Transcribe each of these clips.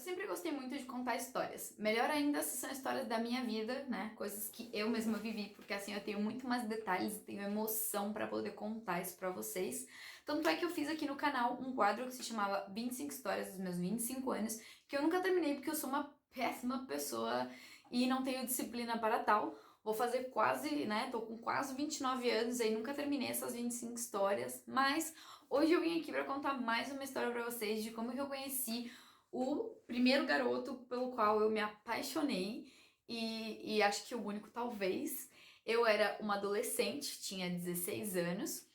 sempre gostei muito de contar histórias. Melhor ainda se são histórias da minha vida, né? Coisas que eu mesma vivi, porque assim eu tenho muito mais detalhes e tenho emoção pra poder contar isso pra vocês. Tanto é que eu fiz aqui no canal um quadro que se chamava 25 histórias dos meus 25 anos, que eu nunca terminei porque eu sou uma péssima pessoa e não tenho disciplina para tal. Vou fazer quase, né? Tô com quase 29 anos e nunca terminei essas 25 histórias, mas hoje eu vim aqui pra contar mais uma história pra vocês de como que eu conheci o primeiro garoto pelo qual eu me apaixonei e acho que o único talvez. Eu era uma adolescente, tinha 16 anos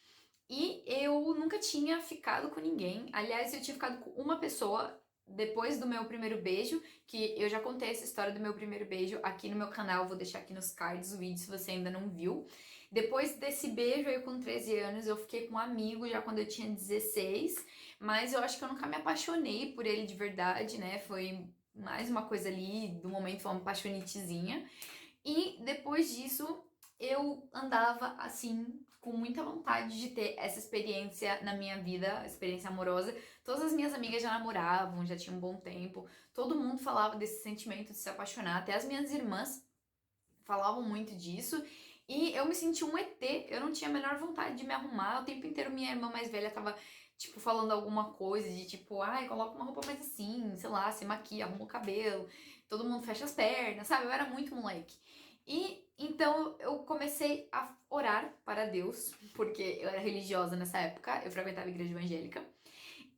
e eu nunca tinha ficado com ninguém. Aliás, eu tinha ficado com uma pessoa depois do meu primeiro beijo, que eu já contei essa história do meu primeiro beijo aqui no meu canal, vou deixar aqui nos cards o vídeo se você ainda não viu. Depois desse beijo aí com 13 anos, eu fiquei com um amigo já quando eu tinha 16, mas eu acho que eu nunca me apaixonei por ele de verdade, né? Foi mais uma coisa ali do momento, foi uma apaixonitezinha. E depois disso, eu andava assim, com muita vontade de ter essa experiência na minha vida, experiência amorosa. Todas as minhas amigas já namoravam, já tinham um bom tempo. Todo mundo falava desse sentimento de se apaixonar, até as minhas irmãs falavam muito disso. E eu me senti um ET, eu não tinha a menor vontade de me arrumar. O tempo inteiro minha irmã mais velha tava, tipo, falando alguma coisa de tipo, ai, coloca uma roupa mais assim, sei lá, se maquia, arruma o cabelo, todo mundo fecha as pernas, sabe? Eu era muito moleque. E então eu comecei a orar para Deus, porque eu era religiosa nessa época, eu frequentava a igreja evangélica.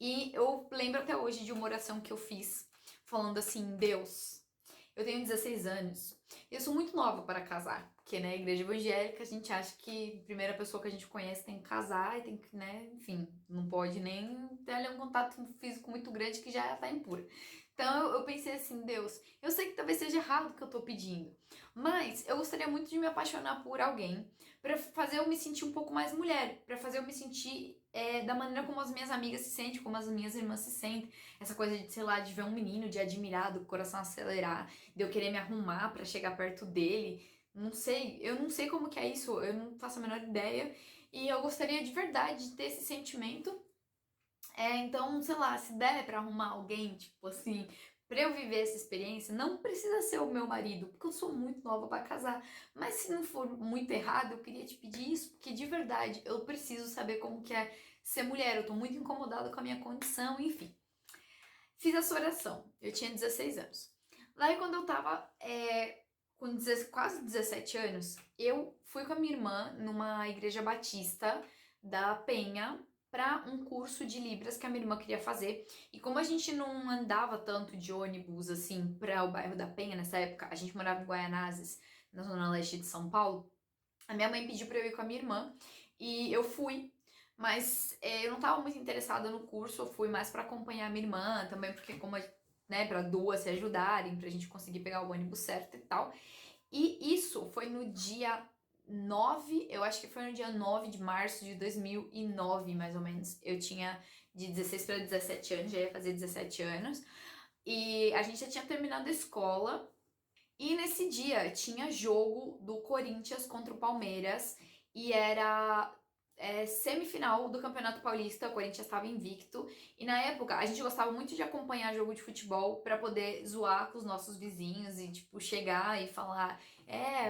E eu lembro até hoje de uma oração que eu fiz, falando assim: Deus, eu tenho 16 anos e eu sou muito nova para casar, porque na igreja evangélica a gente acha que a primeira pessoa que a gente conhece tem que casar e tem que, né, enfim, não pode nem ter ali um contato físico muito grande que já tá impura. Então eu pensei assim: Deus, eu sei que talvez seja errado o que eu tô pedindo, mas eu gostaria muito de me apaixonar por alguém pra fazer eu me sentir um pouco mais mulher, pra fazer eu me sentir da maneira como as minhas amigas se sentem, como as minhas irmãs se sentem. Essa coisa de, sei lá, de ver um menino, de admirar, do coração acelerar, de eu querer me arrumar pra chegar perto dele. Não sei, eu não sei como que é isso, eu não faço a menor ideia. E eu gostaria de verdade de ter esse sentimento. Então, sei lá, se der pra arrumar alguém, tipo assim, pra eu viver essa experiência, não precisa ser o meu marido, porque eu sou muito nova pra casar. Mas se não for muito errado, eu queria te pedir isso, porque de verdade eu preciso saber como que é ser mulher. Eu tô muito incomodada com a minha condição, enfim. Fiz essa oração, eu tinha 16 anos. Daí, quando eu tava com quase 17 anos, eu fui com a minha irmã numa igreja batista da Penha para um curso de Libras que a minha irmã queria fazer. E como a gente não andava tanto de ônibus assim para o bairro da Penha nessa época, a gente morava em Guaianazes, na zona leste de São Paulo, a minha mãe pediu para eu ir com a minha irmã e eu fui. Mas eu não estava muito interessada no curso, eu fui mais para acompanhar a minha irmã, também porque como, né, para duas se ajudarem, pra gente conseguir pegar o ônibus certo e tal. E isso foi no dia 9, eu acho que foi no dia 9 de março de 2009, mais ou menos. Eu tinha de 16 para 17 anos, já ia fazer 17 anos. E a gente já tinha terminado a escola. E nesse dia tinha jogo do Corinthians contra o Palmeiras. E era semifinal do Campeonato Paulista, o Corinthians estava invicto. E na época a gente gostava muito de acompanhar jogo de futebol para poder zoar com os nossos vizinhos e tipo chegar e falar: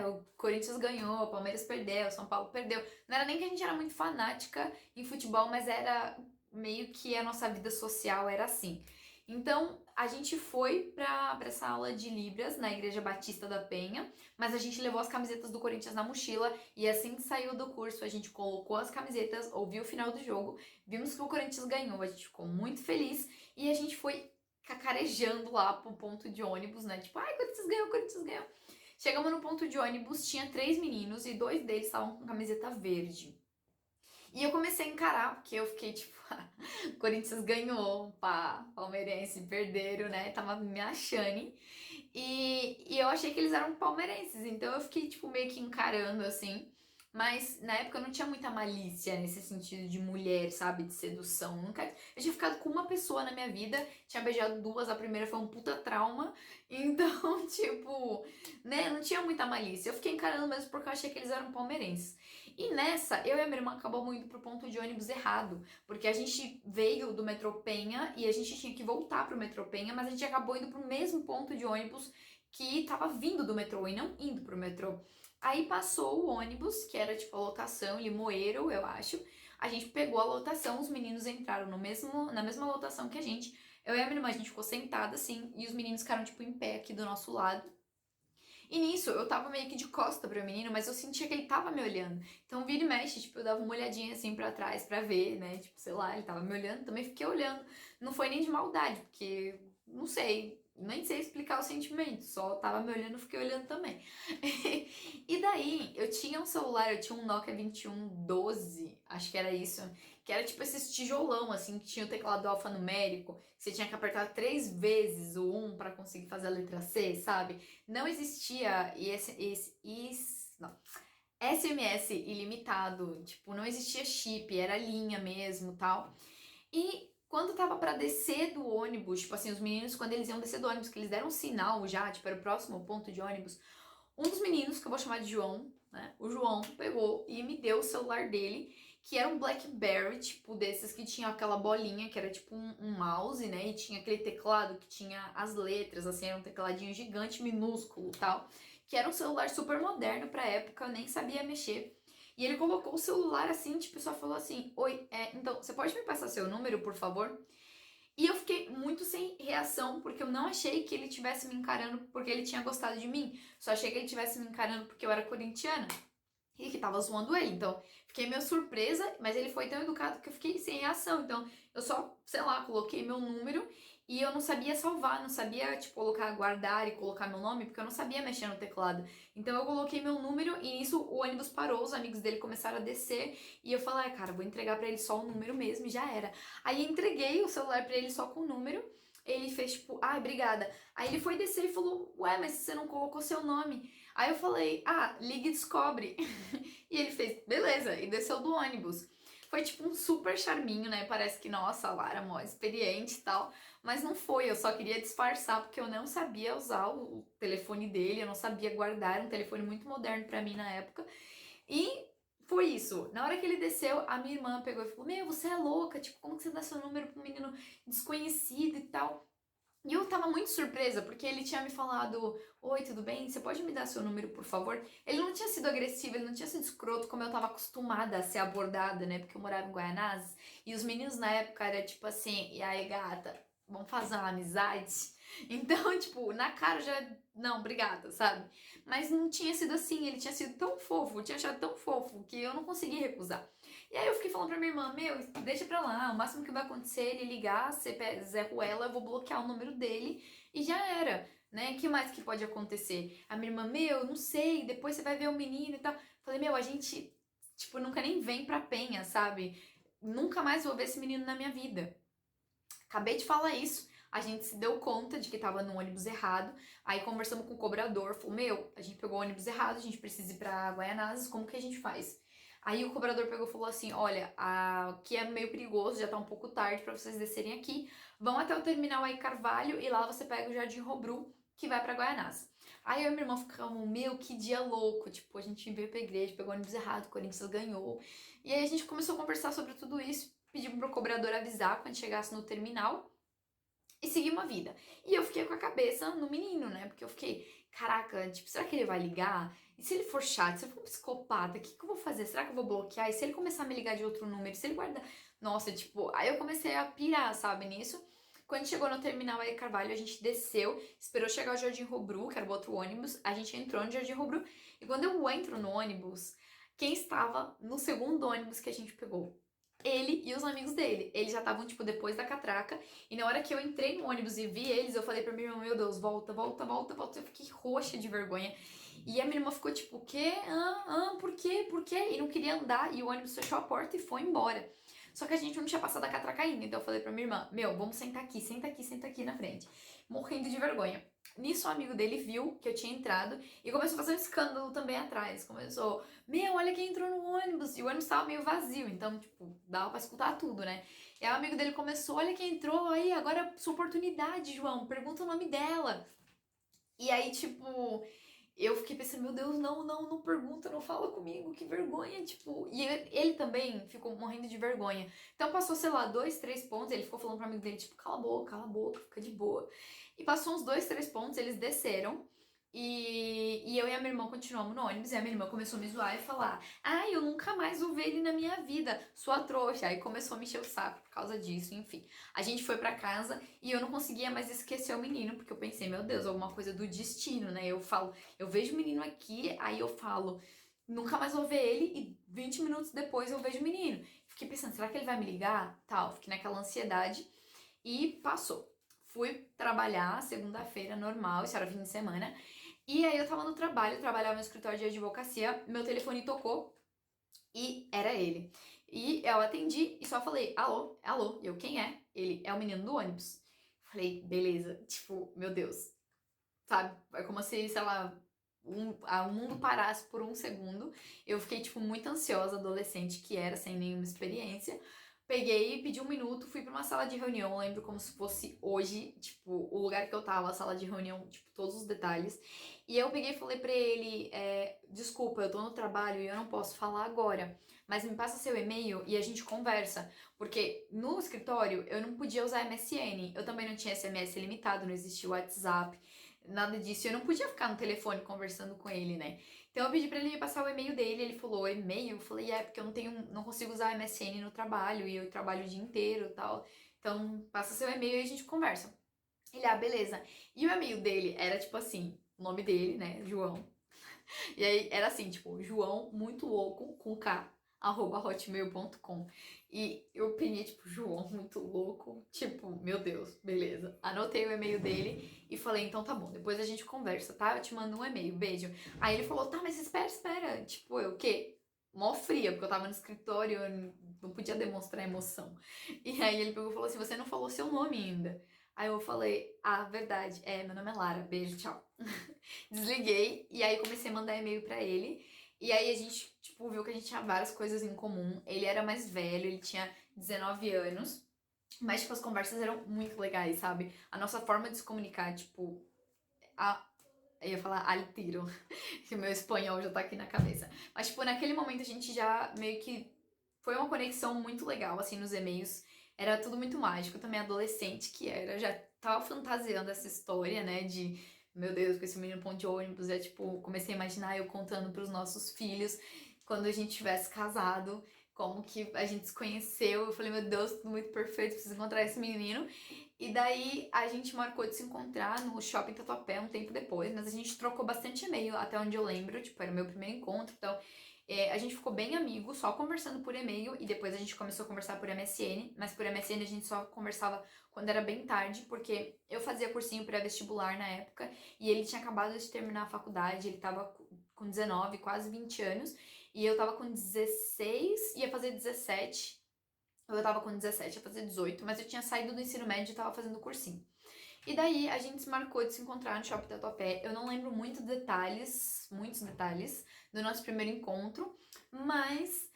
o Corinthians ganhou, o Palmeiras perdeu, o São Paulo perdeu. Não era nem que a gente era muito fanática em futebol, mas era meio que a nossa vida social era assim. Então a gente foi pra essa aula de Libras na Igreja Batista da Penha, mas a gente levou as camisetas do Corinthians na mochila e assim que saiu do curso a gente colocou as camisetas, ouviu o final do jogo, vimos que o Corinthians ganhou, a gente ficou muito feliz e a gente foi cacarejando lá pro ponto de ônibus, né? Tipo, ai, Corinthians ganhou, Corinthians ganhou. Chegamos no ponto de ônibus, tinha 3 meninos e 2 deles estavam com camiseta verde. E eu comecei a encarar, porque eu fiquei tipo, Corinthians ganhou, pá, palmeirense perderam, né? Tava me achando. E eu achei que eles eram palmeirenses, então eu fiquei tipo meio que encarando assim. Mas na época eu não tinha muita malícia nesse sentido de mulher, sabe? De sedução. Nunca. Eu tinha ficado com uma pessoa na minha vida, tinha beijado duas, a primeira foi um puta trauma. Então, tipo, né? Não tinha muita malícia. Eu fiquei encarando mesmo porque eu achei que eles eram palmeirenses. E nessa, eu e a minha irmã acabamos indo pro ponto de ônibus errado, porque a gente veio do metrô Penha e a gente tinha que voltar pro metrô Penha, mas a gente acabou indo pro mesmo ponto de ônibus que tava vindo do metrô e não indo pro metrô. Aí passou o ônibus, que era tipo a lotação Limoeiro, eu acho. A gente pegou a lotação, os meninos entraram na mesma lotação que a gente. Eu e a minha irmã, a gente ficou sentada assim, e os meninos ficaram tipo em pé aqui do nosso lado. E nisso, eu tava meio que de costa pro menino, mas eu sentia que ele tava me olhando. Então, vira e mexe, tipo, eu dava uma olhadinha assim pra trás pra ver, né? Tipo, sei lá, ele tava me olhando, também fiquei olhando. Não foi nem de maldade, porque, não sei, nem sei explicar o sentimento, só tava me olhando, fiquei olhando também. E daí, eu tinha um celular, eu tinha um Nokia 2112, acho que era isso, que era tipo esses tijolão, assim, que tinha o teclado alfanumérico, que você tinha que apertar 3 vezes o 1 pra conseguir fazer a letra C, sabe? Não existia não, SMS ilimitado, tipo, não existia chip, era linha mesmo, tal. E quando tava pra descer do ônibus, tipo assim, os meninos, quando eles iam descer do ônibus, que eles deram um sinal já, tipo, era o próximo ponto de ônibus, um dos meninos, que eu vou chamar de João, né? O João pegou e me deu o celular dele, que era um BlackBerry, tipo, desses que tinha aquela bolinha, que era tipo um mouse, né? E tinha aquele teclado que tinha as letras, assim, era um tecladinho gigante, minúsculo tal. Que era um celular super moderno pra época, eu nem sabia mexer. E ele colocou o celular assim, tipo, só falou assim: Oi, então, você pode me passar seu número, por favor? E eu fiquei muito sem reação, porque eu não achei que ele tivesse me encarando porque ele tinha gostado de mim. Só achei que ele tivesse me encarando porque eu era corintiana e que tava zoando ele. Então, fiquei meio surpresa, mas ele foi tão educado que eu fiquei sem reação. Então, eu só, sei lá, coloquei meu número e eu não sabia salvar, não sabia, tipo, colocar guardar e colocar meu nome, porque eu não sabia mexer no teclado. Então, eu coloquei meu número e nisso o ônibus parou, os amigos dele começaram a descer e eu falei, ah, cara, vou entregar pra ele só o número mesmo e já era. Aí, entreguei o celular pra ele só com o número. Ele fez tipo, ah, obrigada. Aí ele foi descer e falou, ué, mas você não colocou seu nome. Aí eu falei, ah, liga e descobre. E ele fez, beleza, e desceu do ônibus. Foi tipo um super charminho, né? Parece que, nossa, a Lara é mó experiente e tal. Mas não foi, eu só queria disfarçar porque eu não sabia usar o telefone dele, eu não sabia guardar, era um telefone muito moderno pra mim na época. E foi isso. Na hora que ele desceu, a minha irmã pegou e falou: Meu, você é louca, tipo, como que você dá seu número pra um menino desconhecido e tal? E eu tava muito surpresa, porque ele tinha me falado: Oi, tudo bem? Você pode me dar seu número, por favor? Ele não tinha sido agressivo, ele não tinha sido escroto como eu tava acostumada a ser abordada, né? Porque eu morava em Guaianazes. E os meninos na época era tipo assim: E aí, gata, vamos fazer uma amizade? Então, tipo, na cara já. Não, obrigada, sabe? Mas não tinha sido assim, ele tinha sido tão fofo, tinha achado tão fofo que eu não consegui recusar. E aí eu fiquei falando pra minha irmã, meu, deixa pra lá, o máximo que vai acontecer é ele ligar, ser Zé Ruela, eu vou bloquear o número dele e já era, né? O que mais que pode acontecer? A minha irmã, meu, não sei, depois você vai ver o menino e tal. Falei, meu, a gente, tipo, nunca nem vem pra Penha, sabe? Nunca mais vou ver esse menino na minha vida. Acabei de falar isso, a gente se deu conta de que tava no ônibus errado, aí conversamos com o cobrador, falou, meu, a gente pegou o ônibus errado, a gente precisa ir pra Guaianazes, como que a gente faz? Aí o cobrador pegou e falou assim, olha, aqui é meio perigoso, já tá um pouco tarde pra vocês descerem aqui, vão até o terminal aí Carvalho e lá você pega o Jardim Robru, que vai pra Guaianazes. Aí eu e minha irmã ficamos, meu, que dia louco, tipo, a gente veio pra igreja, pegou o ônibus errado, o Corinthians ganhou, e aí a gente começou a conversar sobre tudo isso, pedimos pro cobrador avisar quando chegasse no terminal e seguir uma vida. E eu fiquei com a cabeça no menino, né? Porque eu fiquei, caraca, tipo, será que ele vai ligar? E se ele for chato, se ele for um psicopata, o que eu vou fazer? Será que eu vou bloquear? E se ele começar a me ligar de outro número? Se ele guardar. Nossa, tipo, aí eu comecei a pirar, sabe, nisso. Quando chegou no terminal aí Carvalho, a gente desceu, esperou chegar o Jardim Robru, que era o outro ônibus, a gente entrou no Jardim Robru, e quando eu entro no ônibus, quem estava no segundo ônibus que a gente pegou? Ele e os amigos dele. Eles já estavam, tipo, depois da catraca. E na hora que eu entrei no ônibus e vi eles, eu falei pra minha irmã, meu Deus, volta, volta, volta, volta. Eu fiquei roxa de vergonha. E a minha irmã ficou tipo, o quê? Por quê? Por quê? E não queria andar. E o ônibus fechou a porta e foi embora. Só que a gente não tinha passado a catraca ainda. Então eu falei pra minha irmã, meu, vamos sentar aqui, senta aqui na frente. Morrendo de vergonha. Nisso, o amigo dele viu que eu tinha entrado e começou a fazer um escândalo também atrás. Começou, meu, olha quem entrou no ônibus. E o ônibus tava meio vazio, então, tipo, dava pra escutar tudo, né? E aí o amigo dele começou, olha quem entrou aí, agora é sua oportunidade, João, pergunta o nome dela. E aí, tipo, eu fiquei pensando, meu Deus, não pergunta, não fala comigo, que vergonha, tipo. E ele também ficou morrendo de vergonha. Então passou, sei lá, 2, 3 pontos, ele ficou falando pro amigo dele, tipo, cala a boca, fica de boa. E passou uns 2, 3 pontos, eles desceram. E eu e a minha irmã continuamos no ônibus, e a minha irmã começou a me zoar e falar: ai, eu nunca mais vou ver ele na minha vida, sua trouxa. Aí começou a me encher o saco por causa disso, enfim. A gente foi pra casa e eu não conseguia mais esquecer o menino, porque eu pensei, meu Deus, alguma coisa do destino, né? Eu vejo o menino aqui, aí eu falo, nunca mais vou ver ele, e 20 minutos depois eu vejo o menino. Fiquei pensando, será que ele vai me ligar? Tal, fiquei naquela ansiedade e passou. Fui trabalhar segunda-feira normal, isso era fim de semana. E aí eu tava no trabalho, trabalhava no escritório de advocacia, meu telefone tocou e era ele. E eu atendi e só falei, alô, alô. E eu, quem é? Ele, é o menino do ônibus. Falei, beleza. Tipo, meu Deus. Sabe? É como se, sei lá, o mundo parasse por um segundo. Eu fiquei, tipo, muito ansiosa, adolescente que era, sem nenhuma experiência. Peguei, pedi um minuto, fui pra uma sala de reunião, lembro como se fosse hoje, tipo, o lugar que eu tava, a sala de reunião, tipo, todos os detalhes. E eu peguei e falei pra ele, desculpa, eu tô no trabalho e eu não posso falar agora, mas me passa seu e-mail e a gente conversa. Porque no escritório eu não podia usar MSN, eu também não tinha SMS limitado, não existia WhatsApp, nada disso. Eu não podia ficar no telefone conversando com ele, né? Então eu pedi pra ele me passar o e-mail dele, ele falou, e-mail? Eu falei, porque eu não consigo usar MSN no trabalho e eu trabalho o dia inteiro e tal. Então passa seu e-mail e a gente conversa. Ele, beleza. E o e-mail dele era tipo assim, o nome dele, né, João. E aí era assim, tipo, João muito louco com K, @hotmail.com. E eu peguei, tipo, João muito louco, tipo, meu Deus, beleza. Anotei o e-mail dele e falei, então tá bom, depois a gente conversa, tá? Eu te mando um e-mail, beijo. Aí ele falou, tá, mas espera. Tipo, eu o quê? Mó fria, porque eu tava no escritório, eu não podia demonstrar emoção. E aí ele pegou e falou assim, você não falou seu nome ainda. Aí eu falei, verdade, meu nome é Lara, beijo, tchau. Desliguei e aí comecei a mandar e-mail pra ele. E aí a gente, tipo, viu que a gente tinha várias coisas em comum. Ele era mais velho, ele tinha 19 anos. Mas, tipo, as conversas eram muito legais, sabe? A nossa forma de se comunicar, tipo, eu ia falar al tiro, que o meu espanhol já tá aqui na cabeça. Mas, tipo, naquele momento a gente já meio que foi uma conexão muito legal, assim, nos e-mails. Era tudo muito mágico. Eu também adolescente que era, já tava fantasiando essa história, né, de meu Deus, com esse menino ponto de ônibus. Tipo, comecei a imaginar eu contando pros nossos filhos quando a gente tivesse casado, como que a gente se conheceu. Eu falei, meu Deus, tudo muito perfeito, preciso encontrar esse menino. E daí a gente marcou de se encontrar no shopping Tatuapé um tempo depois, mas a gente trocou bastante e-mail, até onde eu lembro, tipo, era o meu primeiro encontro, então a gente ficou bem amigo, só conversando por e-mail, e depois a gente começou a conversar por MSN, mas por MSN a gente só conversava quando era bem tarde, porque eu fazia cursinho pré-vestibular na época, e ele tinha acabado de terminar a faculdade, ele tava com 19, quase 20 anos, e eu tava com 16, ia fazer 17, eu tava com 17, ia fazer 18, mas eu tinha saído do ensino médio e tava fazendo cursinho. E daí a gente se marcou de se encontrar no Shopping Tatuapé. Eu não lembro muitos detalhes do nosso primeiro encontro, mas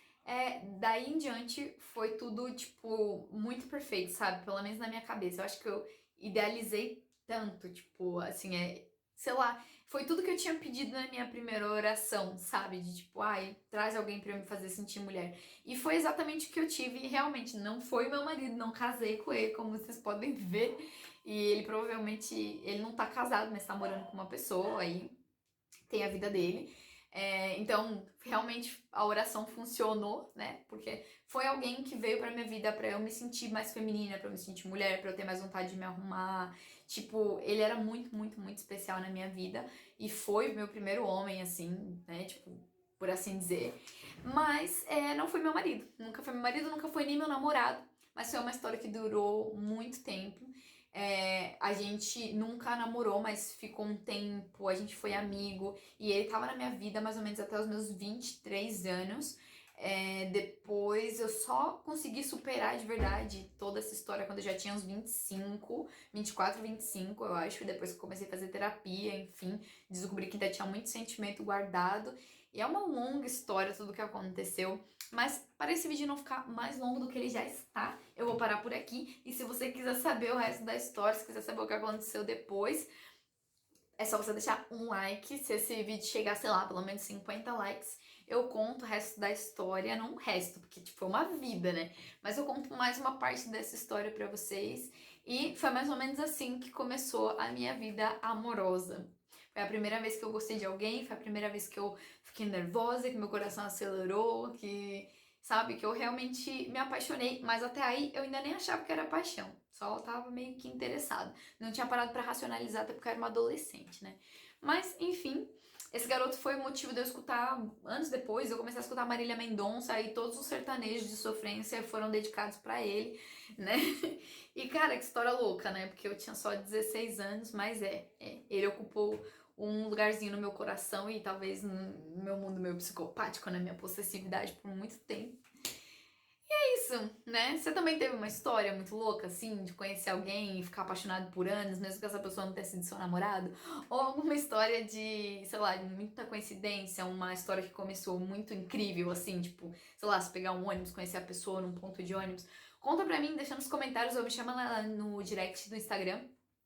daí em diante foi tudo, tipo, muito perfeito, sabe? Pelo menos na minha cabeça. Eu acho que eu idealizei tanto, tipo, assim, sei lá, foi tudo que eu tinha pedido na minha primeira oração, sabe? De tipo, traz alguém pra me fazer sentir mulher. E foi exatamente o que eu tive, e realmente não foi meu marido, não casei com ele, como vocês podem ver. E ele provavelmente, ele não tá casado, mas tá morando com uma pessoa, aí tem a vida dele. Então, realmente a oração funcionou, né? Porque foi alguém que veio pra minha vida pra eu me sentir mais feminina, pra eu me sentir mulher, pra eu ter mais vontade de me arrumar. Tipo, ele era muito, muito, muito especial na minha vida e foi meu primeiro homem, assim, né? Tipo, por assim dizer. Mas não foi meu marido. Nunca foi meu marido, nunca foi nem meu namorado. Mas foi uma história que durou muito tempo. A gente nunca namorou, mas ficou um tempo, a gente foi amigo, e ele tava na minha vida mais ou menos até os meus 23 anos. Depois eu só consegui superar de verdade toda essa história quando eu já tinha uns 25, 24, 25, eu acho. Depois que eu comecei a fazer terapia, enfim, descobri que ainda tinha muito sentimento guardado. E é uma longa história tudo que aconteceu. Mas para esse vídeo não ficar mais longo do que ele já está, eu vou parar por aqui. E se você quiser saber o resto da história, se quiser saber o que aconteceu depois, É só você deixar um like. Se esse vídeo chegar, sei lá, pelo menos 50 likes, eu conto o resto da história. Não o resto, porque, tipo, é uma vida, né? Mas eu conto mais uma parte dessa história pra vocês. E foi mais ou menos assim que começou a minha vida amorosa. Foi a primeira vez que eu gostei de alguém, foi a primeira vez que eu fiquei nervosa, que meu coração acelerou, que, sabe, que eu realmente me apaixonei. Mas até aí eu ainda nem achava que era paixão. Só tava meio que interessada. Não tinha parado pra racionalizar, até porque eu era uma adolescente, né? Mas, enfim, esse garoto foi o motivo de eu escutar, anos depois, eu comecei a escutar Marília Mendonça e todos os sertanejos de sofrência foram dedicados pra ele, né? E, cara, que história louca, né? Porque eu tinha só 16 anos, mas ele ocupou um lugarzinho no meu coração e talvez no meu mundo meio psicopático, na minha possessividade por muito tempo. Isso, né? Você também teve uma história muito louca, assim, de conhecer alguém e ficar apaixonado por anos, mesmo que essa pessoa não tenha sido seu namorado? Ou alguma história de, sei lá, de muita coincidência, uma história que começou muito incrível, assim, tipo, sei lá, se pegar um ônibus, conhecer a pessoa num ponto de ônibus? Conta pra mim, deixa nos comentários ou me chama lá no direct do Instagram.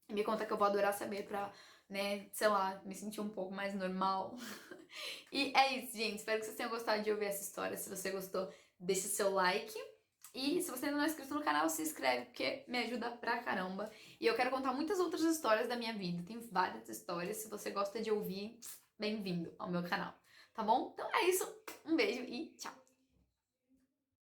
E me conta que eu vou adorar saber pra, né, sei lá, me sentir um pouco mais normal. E é isso, gente. Espero que vocês tenham gostado de ouvir essa história. Se você gostou, deixe seu like. E se você ainda não é inscrito no canal, se inscreve, porque me ajuda pra caramba. E eu quero contar muitas outras histórias da minha vida. Tem várias histórias. Se você gosta de ouvir, bem-vindo ao meu canal. Tá bom? Então é isso. Um beijo e tchau!